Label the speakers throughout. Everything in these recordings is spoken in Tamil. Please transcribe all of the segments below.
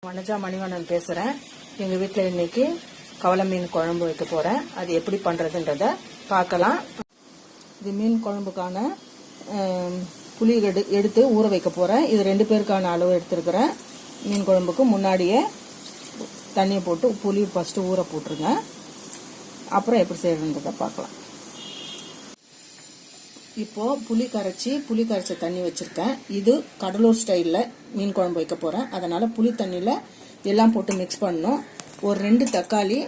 Speaker 1: வனஜா மணிவண்ணன் பேசுறேன். எங்க வீட்டில் இன்னைக்கு கவலை மீன் குழம்பு வைக்க போறேன். அது எப்படி பண்றதுன்றத பார்க்கலாம். இது மீன் குழம்புக்கான புளி எடுத்து ஊற வைக்க போறேன். இது 2 பேருக்கான அளவு எடுத்துருக்கிறேன். மீன் குழம்புக்கு முன்னாடியே தண்ணியை போட்டு புளி ஃபர்ஸ்ட் ஊற போட்டுருங்க. அப்புறம் எப்படி செய்யறதுன்றத பார்க்கலாம். இப்போ புளி கரைச்ச தண்ணி வச்சிருக்கேன். இது கடலூர் ஸ்டைல்ல மீன் குழம்பு வைக்க போறேன். அதனால புளி தண்ணியில எல்லாம் போட்டு மிக்ஸ் பண்ணணும். ஒரு 2 தக்காளி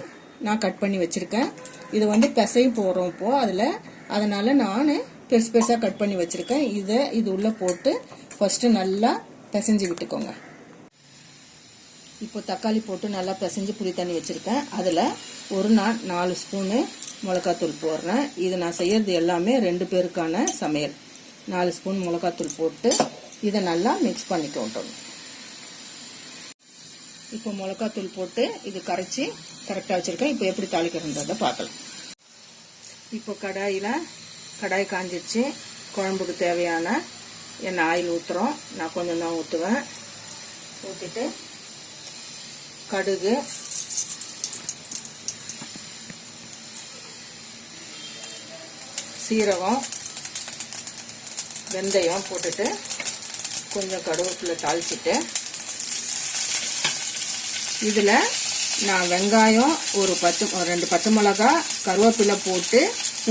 Speaker 1: நான் கட் பண்ணி வச்சிருக்கேன். இது வந்து பிசைய போறோம் இப்போ அதனால நான் பெருசு பெருசா கட் பண்ணி வச்சிருக்கேன். இது உள்ள போட்டு ஃபர்ஸ்ட் நல்லா பிசைஞ்சு விட்டுக்கோங்க. இப்போ தக்காளி போட்டு நல்லா பிசைஞ்சு புளி தண்ணி வச்சிருக்கேன். அதுல நான் 4 ஸ்பூனு மிளகாத்தூள் போடுறேன். இது நான் செய்யறது எல்லாமே 2 பேருக்கான சமையல். 4 ஸ்பூன் மிளகாத்தூள் போட்டு இதை நல்லா மிக்ஸ் பண்ணிக்கோட்டோம். இப்போ மிளகாத்தூள் போட்டு இது கரைச்சி கரெக்டா வச்சிருக்கேன். இப்போ எப்படி தாளிக்கிறத பார்க்கலாம். இப்போ கடாய் காஞ்சிச்சு. குழம்புக்கு தேவையான எண்ணெய் ஆயில் ஊத்துறோம். நான் கொஞ்சம் தான் ஊற்றுவேன். ஊற்றிட்டு கடுகு, சீரகம், வெந்தயம் போட்டுட்டு கொஞ்சம் கருவேப்பிலை தாளிச்சிட்டு இதுல நான் வெங்காயம் ஒரு 2 பச்சை மிளகா கருவேப்பிலை போட்டு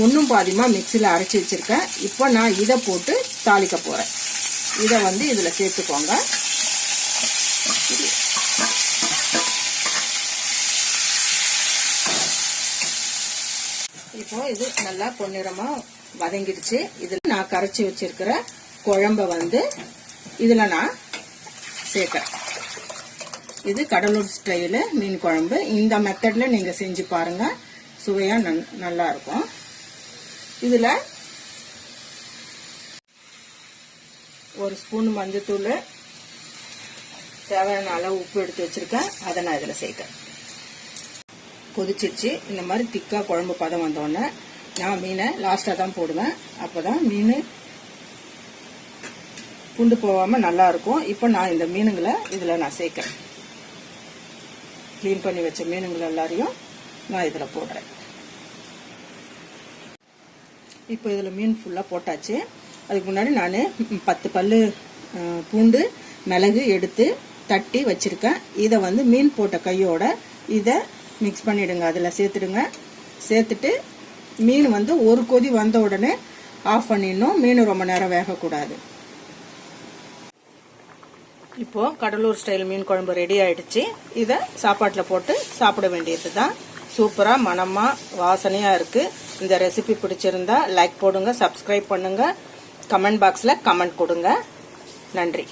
Speaker 1: ஒன்னும் பாதிமா மிக்சியில் அரைச்சி வச்சிருக்கேன். இப்போ நான் இதை போட்டு தாளிக்க போறேன். இதை வந்து இதுல சேர்த்துக்கோங்க. இப்போ இது நல்லா பொன்னிறமா வதங்கிடுச்சு. இதுல நான் கரைச்சி வச்சிருக்கிற குழம்ப வந்து இதுல நான் சேர்க்கிறேன். இது கடலூர் ஸ்டைலு மீன் குழம்பு. இந்த மெத்தட்ல நீங்க செஞ்சு பாருங்க. சுவையா நல்லா இருக்கும். இதுல 1 ஸ்பூன் மஞ்சத்தூள், தேவையான அளவு உப்பு எடுத்து வச்சிருக்கேன். அதை நான் இதுல சேர்க்கிறேன். கொதிச்சிருச்சு. இந்த மாதிரி திக்கா குழம்பு பதம் வந்தோடனே நான் மீனை லாஸ்டா தான் போடுவேன். அப்பதான் மீன் புண்டு போகாம நல்லா இருக்கும். இப்போ நான் இந்த மீனுங்களை இதுல நான் சேர்க்கிறேன். கிளீன் பண்ணி வச்ச மீனுங்களை எல்லாரையும் நான் இதுல போடுறேன். இப்போ இதுல மீன் ஃபுல்லா போட்டாச்சு. அதுக்கு முன்னாடி நான் 10 பல்லு பூண்டு, மிளகு எடுத்து தட்டி வச்சிருக்கேன். இதை வந்து மீன் போட்ட கையோட இதை மிக்ஸ் பண்ணிடுங்க. அதில் சேர்த்துடுங்க. சேர்த்துட்டு மீன் வந்து ஒரு கொதி வந்த உடனே ஆஃப் பண்ணிடணும். மீன் ரொம்ப நேரம் வேகக்கூடாது. இப்போ கடலூர் ஸ்டைல் மீன் குழம்பு ரெடி ஆயிடுச்சு. இதை சாப்பாட்டில் போட்டு சாப்பிட வேண்டியது தான். சூப்பரா மனமா வாசனையா இருக்கு. இந்த ரெசிபி பிடிச்சிருந்தா லைக் போடுங்க, சப்ஸ்கிரைப் பண்ணுங்க, கமெண்ட் பாக்ஸ்ல கமெண்ட் கொடுங்க. நன்றி.